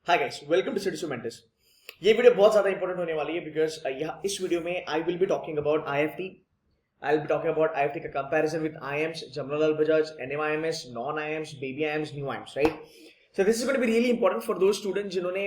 Hi guys, welcome to cities mentors. ये video बहुत ज्यादा इंपॉर्टेंट होने वाली है बिकॉज यहाँ इस वीडियो में I will be talking about IIFT। I will be talking about IIFT का comparison with IIMs, Jamnalal Bajaj, NMIMS, non IIMs, baby IIMs, new IIMs, right? So this is going to be really important for those student जिन्होंने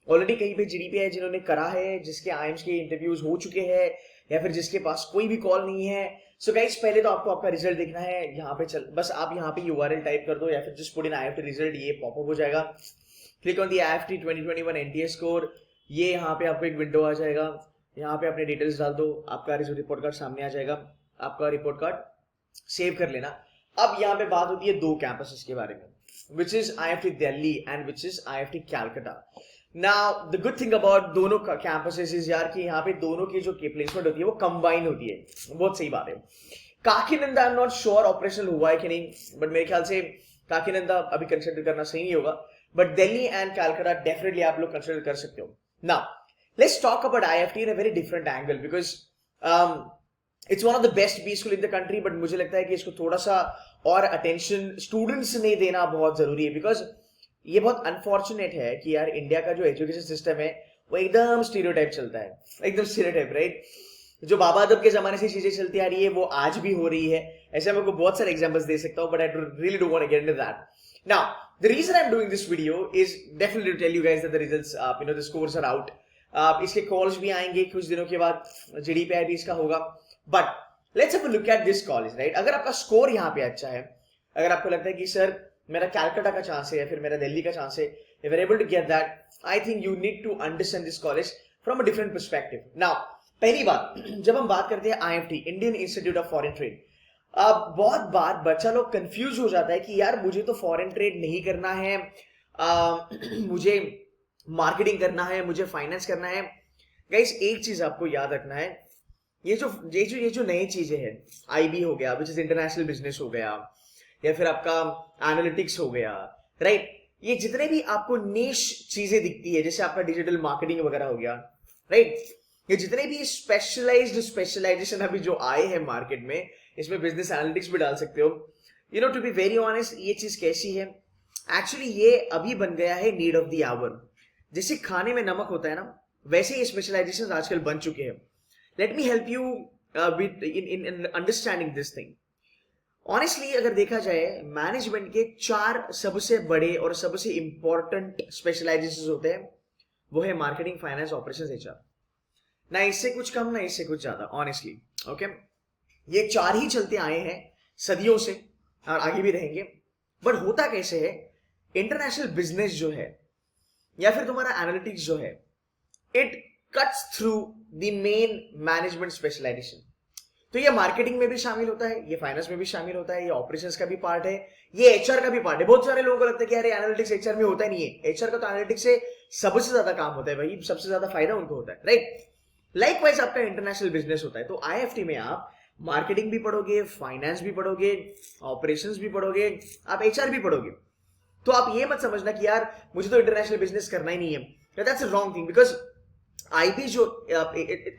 already कहीं पे GDP है, जिन्होंने करा है, जिसके IIMs के इंटरव्यूज हो चुके हैं या फिर जिसके पास कोई भी कॉल नहीं है। सो गाइस, पहले तो आपको आपका रिजल्ट देखना है। यहाँ पे चल बस आप यहाँ पे URL टाइप कर दो या फिर just put in IIFT result, ये पॉपअप हो जाएगा। Click on the IIFT 2021 NTA score. ये यहाँ पे आपको एक विंडो आ जाएगा, यहाँ पे अपने डिटेल्स डाल दो, आपका रिपोर्ट कार्ड सामने आ जाएगा। आपका रिपोर्ट कार्ड सेव कर लेना। अब यहाँ पे बात होती है दो कैंपसेस के बारे में, which is IIFT Delhi and which is IIFT Calcutta. Now the good thing about दोनों कैंपसेस इज यार कि यहाँ पे दोनों की जो प्लेसमेंट होती है वो कंबाइन होती है। बहुत सही बात है। Kakinada I am not sure operational हुआ है कि नहीं, बट मेरे ख्याल से काकीनंदा अभी कंसिडर करना सही नहीं होगा, but Delhi and Calcutta definitely आप लोग कंसिडर कर सकते हो। Now let's talk about IIFT in a very different angle because it's one of the best B school in the country, but मुझे लगता है कि इसको थोड़ा सा और अटेंशन स्टूडेंट्स ने देना बहुत जरूरी है। बिकॉज ये बहुत अनफॉर्चुनेट है कि यार इंडिया का जो एजुकेशन सिस्टम है वो एकदम स्टीरियोटाइप चलता है, एकदम स्टीरियोटाइप, राइट? जो बाबा आदम के जमाने से चीजें चलती आ रही है वो आज भी हो रही है। ऐसे मैं आपको बहुत सारे एग्जांपल्स दे सकता हूं, but I really don't want to get into that. Now, the reason I'm doing this video is definitely to tell you guys that the results, the scores are out. इसके calls भी आएंगे कुछ दिनों के बाद, GDPI भी इसका होगा। But let's have a look at this college, right? अगर आपका स्कोर यहाँ पे अच्छा है, अगर आपको लगता है कि सर मेरा कैलकाटा का चांस है या फिर मेरा दिल्ली का चांस है, if you're able to get that, I think you need to understand this college from a different perspective. Now, पहली बात, जब हम बात करते हैं IIFT, Indian institute of foreign trade, अब बहुत बार बच्चा लोग कंफ्यूज हो जाता है कि यार मुझे तो फॉरेन ट्रेड नहीं करना है, मुझे मार्केटिंग करना है, मुझे फाइनेंस करना है। गाइस, एक चीज आपको याद रखना है, ये जो नई चीजें हैं, IB हो गया, विच इज इंटरनेशनल बिजनेस हो गया, या फिर आपका एनालिटिक्स हो गया, राइट? ये जितने भी आपको निश चीजें दिखती है, जैसे आपका डिजिटल मार्केटिंग वगैरह हो गया, राइट? ये जितने भी स्पेशलाइजेशन अभी जो आए हैं मार्केट में, इसमें बिजनेस एनालिटिक्स भी डाल सकते हो। You know, to be very honest, ये चीज कैसी है, एक्चुअली ये अभी बन गया है नीड ऑफ द आवर। जैसे खाने में नमक होता है ना, वैसे ही स्पेशलाइजेशन आजकल बन चुके हैं। Let me help you with in understanding this thing. Honestly अगर देखा जाए, मैनेजमेंट के 4 सबसे बड़े और सबसे इंपॉर्टेंट स्पेशलाइजेशन होते हैं, वो है मार्केटिंग, फाइनेंस, ऑपरेशंस, HR। ना इससे कुछ कम ना इससे कुछ ज्यादा, ऑनेस्टली। ओके, ये 4 ही चलते आए हैं सदियों से और आगे भी रहेंगे। बट होता कैसे है, इंटरनेशनल बिजनेस जो है या फिर तुम्हारा एनालिटिक्स जो है, it cuts through the main management specialization. तो ये मार्केटिंग में भी शामिल होता है, ये फाइनेंस में भी शामिल होता है, ये ऑपरेशंस का भी पार्ट है, ये HR का भी पार्ट है। बहुत सारे लोगों को लगता है कि यार एनालिटिक्स HR में होता ही नहीं है। HR का तो एनालिटिक्स से सबसे ज्यादा काम होता है भाई, सबसे ज्यादा फायदा उनको होता है, राइट? लाइकवाइज आपका इंटरनेशनल बिजनेस होता है, तो IIFT में आप मार्केटिंग भी पढ़ोगे, फाइनेंस भी पढ़ोगे, ऑपरेशंस भी पढ़ोगे, आप HR भी पढ़ोगे। तो आप ये मत समझना कि यार मुझे तो इंटरनेशनल बिजनेस करना ही नहीं है, that's a wrong thing. Because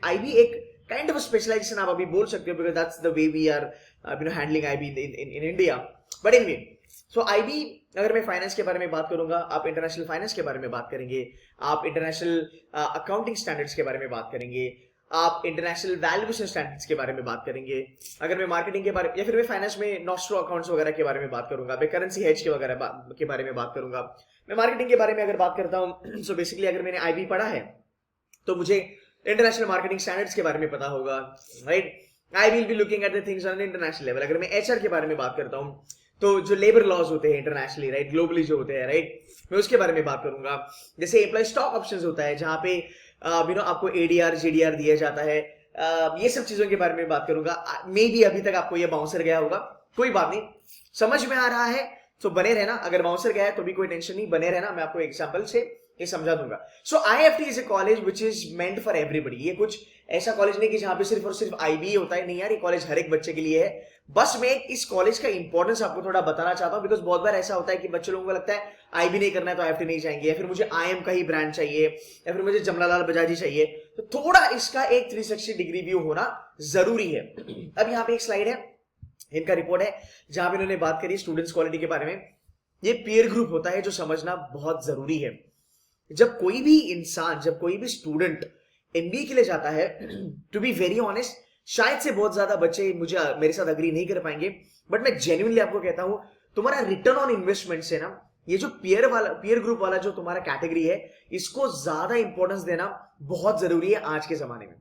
IB एक काइंड ऑफ स्पेशलाइजेशन आप अभी बोल सकते हो, because that's the way we are handling IB in India. But anyway, so IB, अगर मैं फाइनेंस के बारे में बात करूंगा, आप इंटरनेशनल फाइनेंस के बारे में बात करेंगे, आप इंटरनेशनल अकाउंटिंग स्टैंडर्ड्स के बारे में बात करेंगे, आप इंटरनेशनल वैल्यूएशन स्टैंडर्ड्स के बारे में बात करेंगे। अगर मैं मार्केटिंग के बारे या फिर मैं फाइनेंस में नॉस्ट्रो अकाउंट्स वगैरह के बारे में बात करूंगा, मैं करेंसी हेज के बारे में बात करूंगा। मैं मार्केटिंग के बारे में अगर बात करता हूं, सो बेसिकली अगर मैंने IB पढ़ा है तो मुझे इंटरनेशनल मार्केटिंग स्टैंडर्ड्स के बारे में पता होगा, right? I will be looking at the things on international level. अगर मैं HR के बारे में बात करता हूं तो जो लेबर लॉज होते हैं इंटरनेशनली, राइट, ग्लोबली जो होते हैं, राइट, मैं उसके बारे में बात करूंगा। जैसे एम्प्लॉय स्टॉक ऑप्शंस होता है, जहां पे आपको ADR GDR दिया जाता है, ये सब चीजों के बारे में बात करूंगा। मे बी अभी तक आपको ये बाउंसर गया होगा, कोई बात नहीं, समझ में आ रहा है तो बने रहना। अगर बाउंसर गया है तो भी कोई टेंशन नहीं, बने रहना, मैं आपको एग्जांपल से ये समझा दूंगा। सो IIFT is a college which is meant for everybody. ये कुछ ऐसा कॉलेज नहीं कि जहां पे सिर्फ और सिर्फ IB होता है, नहीं यार, ये कॉलेज हर एक बच्चे के लिए है। बस मैं इस कॉलेज का इंपॉर्टेंस आपको थोड़ा बताना चाहता हूं, बिकॉज बहुत बार ऐसा होता है कि बच्चे लोगों को लगता है IB नहीं करना है तो IIFT नहीं जाएंगे, या फिर मुझे IIM का ही ब्रांड चाहिए, या फिर मुझे जमनालाल बजाज ही चाहिए। तो थोड़ा इसका एक 360 डिग्री व्यू होना जरूरी है। अब यहाँ पे एक स्लाइड है, इनका रिपोर्ट है, जहां पे इन्होंने बात करी स्टूडेंट्स क्वालिटी के बारे में। ये पीयर ग्रुप होता है जो समझना बहुत जरूरी है। जब कोई भी इंसान, जब कोई भी स्टूडेंट एमबीए के लिए जाता है, टू बी वेरी ऑनेस्ट, शायद से बहुत ज्यादा बच्चे मुझे मेरे साथ अग्री नहीं कर पाएंगे, बट मैं जेन्युइनली आपको कहता हूं, तुम्हारा रिटर्न ऑन इन्वेस्टमेंट से ना, ये जो पीयर ग्रुप वाला जो तुम्हारा कैटेगरी है, इसको ज्यादा इंपॉर्टेंस देना बहुत जरूरी है आज के जमाने में।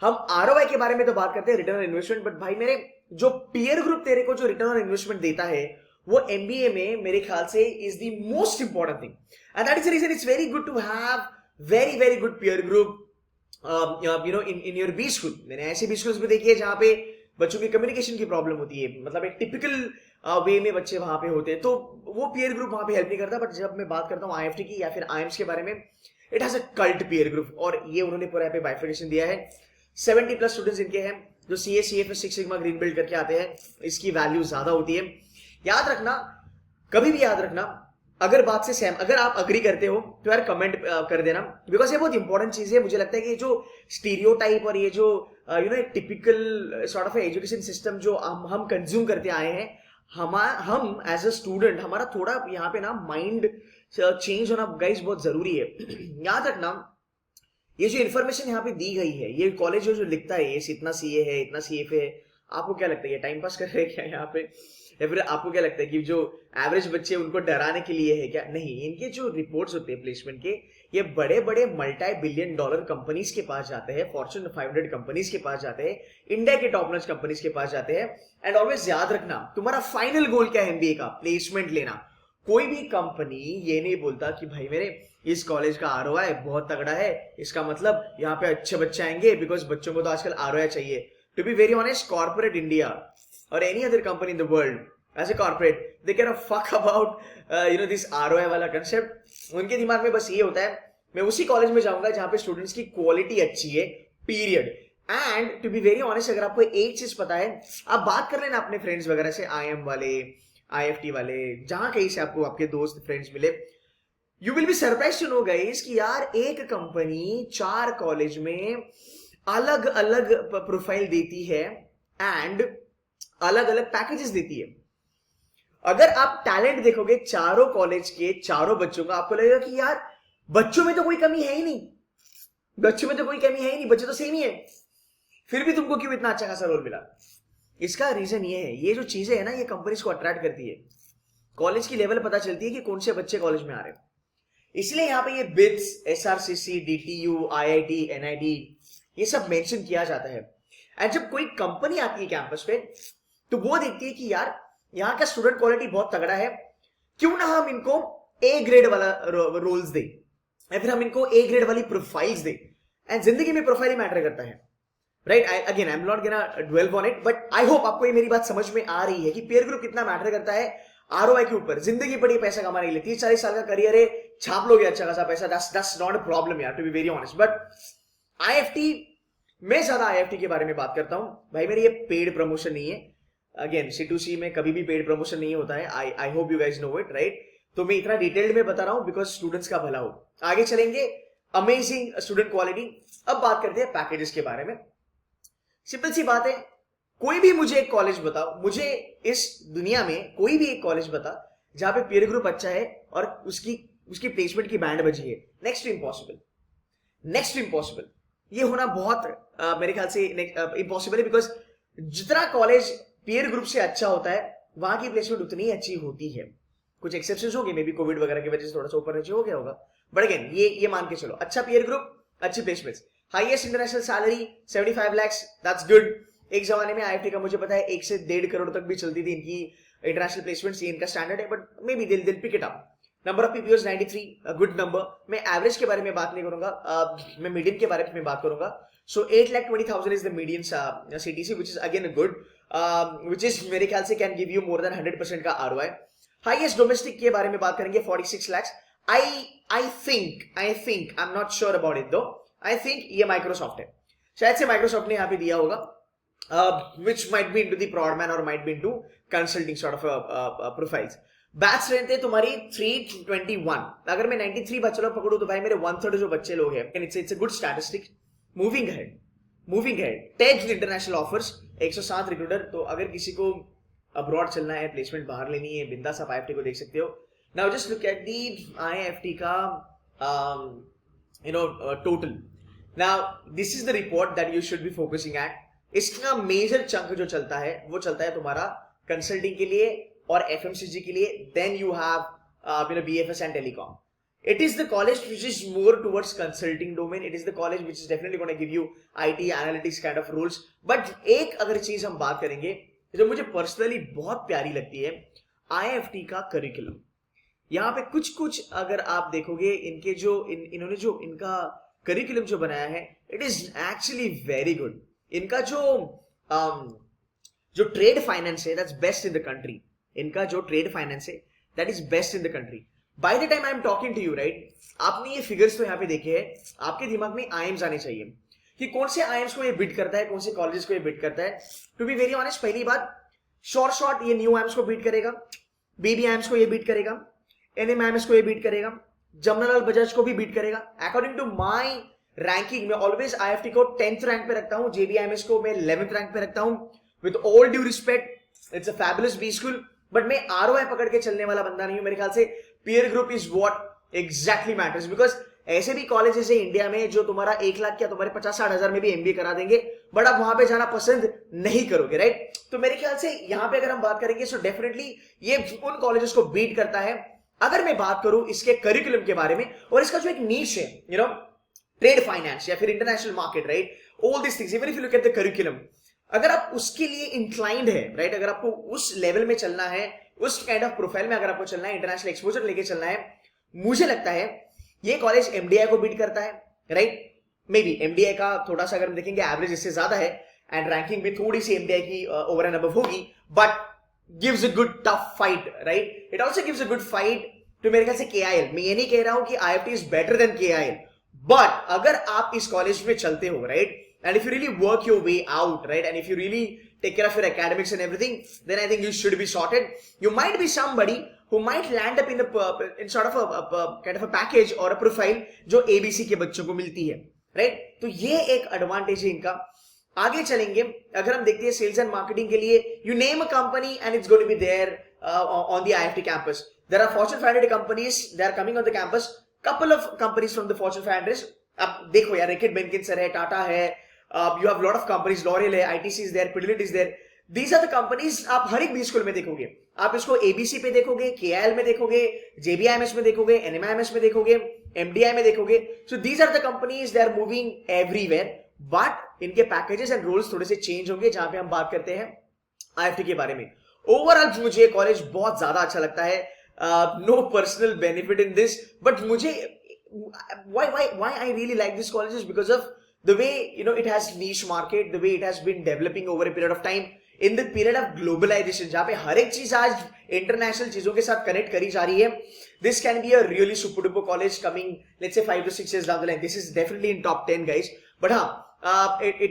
हम आरओआई के बारे में तो बात करते हैं, रिटर्न ऑन इन्वेस्टमेंट, बट भाई मेरे जो पीयर ग्रुप तेरे को जो रिटर्न ऑन इन्वेस्टमेंट देता है, वो एमबीए में मेरे ख्याल से is the most important thing, and that is the reason it's very good to have very very good peer group in your B school. मैंने ऐसे बी स्कूल्स भी देखी है जहां पे बच्चों की कम्युनिकेशन की प्रॉब्लम होती है, मतलब एक टिपिकल वे में बच्चे वहां पे होते हैं, तो वो पीयर ग्रुप वहां पे हेल्प नहीं करता। बट जब मैं बात करता हूँ आईएफटी की या फिर आईएम्स के बारे में, it has a cult peer group, और ये उन्होंने पूरा यहाँ पे बाइफिकेशन दिया है। 70+ स्टूडेंट्स इनके हैं जो CA CFS six sigma green belt करके आते हैं, इसकी वैल्यू ज्यादा होती है। याद रखना, कभी भी याद रखना, अगर बात से सहम, अगर आप अग्री करते हो तो यार कमेंट कर देना, बिकॉज ये बहुत इंपॉर्टेंट चीज है। मुझे लगता है कि जो स्टीरियोटाइप और ये जो एक typical sort of education system जो हम कंज्यूम करते आए हैं, हम एज अ स्टूडेंट, हमारा थोड़ा यहाँ पे ना माइंड चेंज होना गाइस बहुत जरूरी है। याद रखना, ये जो इन्फॉर्मेशन यहाँ पे दी गई है, ये कॉलेज जो लिखता है ये इतना सीए है, इतना सीएफए है, आपको क्या लगता है ये टाइम पास कर रहे हैं क्या यहाँ पे, या फिर आपको क्या लगता है कि जो एवरेज बच्चे उनको डराने के लिए है क्या? नहीं, इनके जो रिपोर्ट्स होते हैं प्लेसमेंट के, ये बड़े बड़े मल्टी बिलियन डॉलर कंपनीज के पास जाते हैं, फॉर्च्यून 500 कंपनीज के पास जाते हैं, इंडिया के टॉप नॉच कंपनीज के पास जाते हैं। एंड ऑलवेज याद रखना, तुम्हारा फाइनल गोल क्या है एमबीए का? प्लेसमेंट लेना। कोई भी कंपनी ये नहीं बोलता कि भाई मेरे इस कॉलेज का आरओआई बहुत तगड़ा है, इसका मतलब यहाँ पे अच्छे बच्चे आएंगे, बिकॉज बच्चों को तो आजकल आरओआई चाहिए। To be very honest, corporate India or any other company in the world as a corporate, they can fuck about this ROI वाला concept। उनके दिमाग में बस ये होता है, मैं उसी कॉलेज में जाऊंगा जहां पे स्टूडेंट्स की क्वालिटी अच्छी है, period. And to be very honest, अगर आपको एक चीज पता है, आप बात कर लेना अपने फ्रेंड्स वगैरह से, आईएम वाले, आईएफटी वाले, जहां कहीं से आपको आपके दोस्त फ्रेंड्स मिले, you will be surprise to know guys कि यार एक कंपनी 4 कॉलेज में अलग अलग प्रोफाइल देती है एंड अलग अलग पैकेजेस देती है। अगर आप टैलेंट देखोगे चारों कॉलेज के चारों बच्चों का, आपको लगेगा कि यार बच्चों में तो कोई कमी है ही नहीं, बच्चों में तो कोई कमी है ही नहीं, बच्चे तो सेम ही है, फिर भी तुमको क्यों इतना अच्छा खासा रोल मिला? इसका रीजन ये है, ये जो चीजें है ना, ये कंपनीज को अट्रैक्ट करती है। कॉलेज की लेवल पता चलती है कि कौन से बच्चे कॉलेज में आ रहे हैं, इसलिए यहाँ पे ये bits, SRCC, DTU, IIT, NIT, ये सब मेंशन किया जाता है। एंड जब कोई कंपनी आती है कैंपस पे, तो वो देखती है कि यार यहाँ का स्टूडेंट क्वालिटी बहुत तगड़ा है, क्यों ना हम इनको ए ग्रेड वाला रोल्स दे, या फिर हम इनको ए ग्रेड वाली प्रोफाइल्स दे। एंड जिंदगी में प्रोफाइल ही मैटर करता है, right? Again I am not gonna dwell on it, but I hope आपको ये मेरी बात समझ में आ रही है कि पीयर ग्रुप कितना मैटर करता है आरओआई के ऊपर। जिंदगी पड़ी पैसा कमाने के लिए, 30-40 साल का करियर है, छाप लोगे अच्छा खासा पैसा, दैट्स नॉट अ प्रॉब्लम यार, to be very honest. But IFT, मैं ज्यादा आईएफटी के बारे में बात करता हूं भाई मेरे, ये पेड प्रमोशन नहीं है। अगेन C2C में कभी भी पेड प्रमोशन नहीं होता है, I hope you guys know it, right? तो मैं इतना डिटेल्ड में बता रहा हूं बिकॉज स्टूडेंट्स का भला हो। आगे चलेंगे, अमेजिंग स्टूडेंट क्वालिटी। अब बात करते हैं पैकेजेस के बारे में। सिंपल सी बात है, कोई भी मुझे एक कॉलेज बताओ, मुझे इस दुनिया में कोई भी एक कॉलेज बता जहां पे पीयर ग्रुप अच्छा है और उसकी प्लेसमेंट की बैंड बजी है। नेक्स्ट टू इम्पॉसिबल, ये होना बहुत मेरे ख्याल से इम्पॉसिबल है, बिकॉज जितना कॉलेज पीयर ग्रुप से अच्छा होता है, वहां की प्लेसमेंट उतनी ही अच्छी होती है। कुछ एक्सेप्शंस होंगे, मे बी कोविड वगैरह की वजह से थोड़ा सा ऊपर नीचे हो गया होगा, बट अगेन ये मान के चलो, अच्छा पीयर ग्रुप, अच्छी placements, highest international salary 75 lakh, that's good. एक जमाने में आईआईटी का मुझे पता है 1 से 1.5 करोड़ तक भी चलती थी इनकी इंटरनेशनल प्लेसमेंट्स, ये इनका स्टैंडर्ड है, but may be they'll pick it up. Number of PPOs 93, good number. मैं एवरेज के बारे में बात नहीं करूंगा, मैं मीडियन के बारे में बात करूंगा। सो 8,20,000 is the median CTC, which is again good, which is मेरे ख्याल से can give you more than 100% का आरओआई। हाईएस्ट डोमेस्टिक के बारे में बात करेंगे 46 lakh. I think I am not sure about it दो, आई थिंक ये माइक्रोसॉफ्ट है, शायद से माइक्रोसॉफ्ट ने यहाँ पे दिया होगा, which might be into the prodman और might be into consulting sort of profiles. Batch strength है तुम्हारी 321। अगर मैं 93 बच्चों पकड़ू तो भाई मेरे 1/3 जो बच्चे लोग हैं, it's a good statistic. Moving है 10 इंटरनेशनल ऑफर्स, 107 रिक्रूटर। तो अगर किसी को अब्रॉड चलना है, प्लेसमेंट बाहर लेनी है, बिंदास आप आईएफटी को देख सकते हो। Now just look at the IFT का total. Now this is the report that you should be focusing at. इसका मेजर चंक जो चलता है वो चलता है तुम्हारा कंसल्टिंग के लिए और एफएमसीजी के लिए. Then you have BFS and telecom. It is the college which is more towards consulting domain. It is the college which is definitely going to give you IT analytics kind of roles. But एक अगर चीज हम बात करेंगे जो मुझे personally बहुत प्यारी लगती है, IIFT का करिकुलम. यहाँ पे कुछ अगर आप देखोगे इनके जो इन्होंने जो इनका करिकुलम जो बनाया है, it is actually very good. इनका जो ट्रेड फाइनेंस है that's best in the country. इनका जो ट्रेड फाइनेंस है that is best in the country. By the time I am talking to you right, आपने ये फिगर्स तो यहाँ पे देखे हैं, आपके दिमाग में IIMs आने चाहिए कि कौन से IIMs को ये बिट करता है, कौन से कॉलेजेस को ये बिट करता है. टू बी वेरी ऑनेस्ट, पहली बात शॉर्ट ये न्यू IIMs को बीट करेगा, BBIMS को ये बीट करेगा, NMIMS को ये बीट करेगा, जमनालाल बजाज को भी बीट करेगा. अकॉर्डिंग टू माई रैंकिंग, मैं ऑलवेज IIFT को 10th रैंक पे रखता हूं, JBIMS को मैं 11th रैंक पे रखता हूं. With all due respect, it's a fabulous B school, but मैं ROI पकड़ के चलने वाला बंदा नहीं हूं. मेरे ख्याल से peer group is what exactly matters, because ऐसे भी कॉलेजेस है इंडिया में जो तुम्हारा 1 लाख या तुम्हारे 50-60 हजार में भी MBA करा देंगे, बट आप वहां पे जाना पसंद नहीं करोगे राइट. तो मेरे ख्याल से यहां पे अगर हम बात करेंगे सो डेफिनेटली ये उन कॉलेजेस को बीट करता है. अगर मैं बात करूं इसके करिकुलम के बारे में और इसका जो एक नीश है, ट्रेड फाइनेंस या फिर international market right, all this things, even if you look at the curriculum, अगर आप उसके लिए इंक्लाइंड है राइट, अगर आपको उस लेवल में चलना है, उस काइंड ऑफ प्रोफाइल में अगर आपको चलना है, इंटरनेशनल एक्सपोजर लेके चलना है, मुझे लगता है ये कॉलेज MDI को बीट करता है राइट. मे बी MDI का थोड़ा सा अगर हम देखेंगे एवरेज इससे ज्यादा है एंड रैंकिंग भी थोड़ी सी MDI की ओवर एंड अबव होगी, but gives a good tough fight right. It also gives a good fight to मेरे ख्याल से KIL. मैं ये नहीं कह रहा हूं कि IIFT is better than KIL, but अगर आप इस कॉलेज में चलते हो right, and if you really work your way out right, and if you really take care of your academics and everything, then I think you should be sorted. You might be somebody who might land up in sort of a kind of a package or a profile जो ABC के बच्चों को मिलती है right. तो ये एक advantage है इनका. आगे चलेंगे, अगर हम देखते हैं सेल्स एंड मार्केटिंग के लिए, you name a company and it's going to be there on the IIFT campus. There are Fortune 500 companies, they are coming on the campus. Couple of companies from the Fortune 500. अब देखो यार, रिकेट बेनकिंसन है, टाटा है, you have lot of companies, L'Oreal है, ITC is there, Pidilite is there. These are the companies आप हर एक भी school में देखोगे. आप इसको ABC पे देखोगे, KIL में देखोगे, JBIMS में देखोगे, NMIMS में देखोगे, MDI में देखोगे. So these are the companies, they are moving everywhere. But इनके पैकेजेस एंड रोल्स थोड़े से चेंज होंगे जहां पे हम बात करते हैं IIFT के बारे में. ओवरऑल मुझे कॉलेज बहुत ज्यादा अच्छा लगता है. No personal benefit in this, but मुझे why I really like this college is because of the way it has niche market, the way it has been developing over a period of time, in the period of globalization, जहाँ पे हर एक चीज आज international चीजों के साथ connect करी जा रही है. This can be a really super duper college coming, let's say 5 to 6 years down the line. This is definitely in top 10 guys, but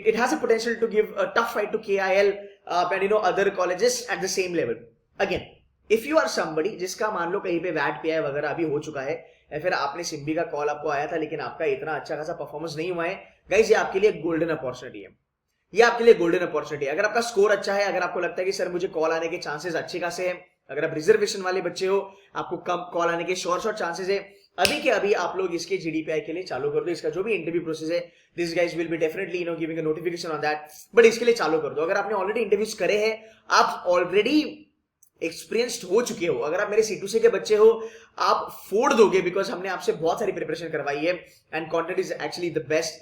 it has a potential to give a tough fight to KIL and other colleges at the same level. Again, if you are somebody जिसका मान लो कहीं पे VAT पे वगैरह अभी हो चुका है, या फिर आपने सिम्बी का कॉल आपको आया था लेकिन आपका इतना अच्छा खासा परफॉर्मेंस नहीं हुआ है, गाइस ये आपके लिए गोल्डन अपॉर्चुनिटी है. ये आपके लिए गोल्डन अपॉर्चुनिटी है. अगर आपका स्कोर अच्छा है, अगर आपको लगता है कि सर मुझे कॉल आने के चांसेस अच्छे खासे हैं, अगर आप रिजर्वेशन वाले बच्चे हो, आपको कम कॉल आने के शॉर्ट चांसेस है, अभी के अभी आप लोग इसके GDPI के लिए चालू कर दो. इसका जो भी इंटरव्यू प्रोसेस है, this guys will be definitely giving a notification on that, but इसके लिए चालू कर दो. अगर आपने ऑलरेडी इंटरव्यूज करे हैं, आप ऑलरेडी एक्सपीरियंस्ड हो चुके हो, अगर आप मेरे C2C के बच्चे हो, आप फोड़ दोगे बिकॉज हमने आपसे बहुत सारी प्रिपरेशन करवाई है and content is actually the best.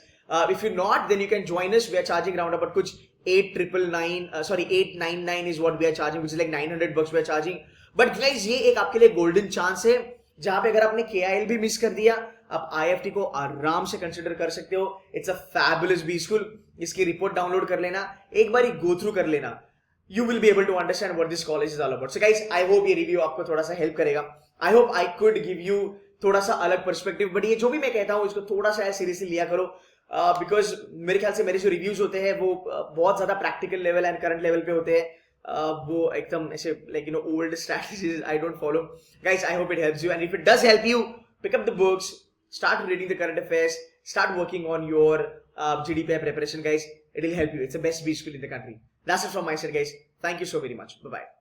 If you not, then you can join us. We are charging round about कुछ 899 is what we are charging, which is like $900 we are charging. But guys, ये एक आपके लिए golden chance है जहां पे अगर आपने KIL भी मिस कर दिया, आप IIFT को आराम से कंसिडर कर सकते हो. It's a fabulous B school. इसकी रिपोर्ट डाउनलोड कर लेना, एक बार गो थ्रू कर लेना. You will be able to understand what this college is all about. So guys, I hope ये रिव्यू आपको थोड़ा सा हेल्प करेगा. I hope I could give you थोड़ा सा अलग पर्सपेक्टिव, बट ये जो भी मैं कहता हूँ इसको थोड़ा सा सीरियसली लिया करो, बिकॉज मेरे ख्याल से मेरे जो रिव्यूज होते हैं वो बहुत ज्यादा practical level and current level पे होते हैं. वो एकदम ऐसे like old strategies I don't follow. Guys, I hope it helps you, and if it does help you, pick up the books, start reading the current affairs, start working on your GDPI preparation, guys. It will help you. It's the best B school in the country. That's it from my side, guys. Thank you so very much. Bye-bye.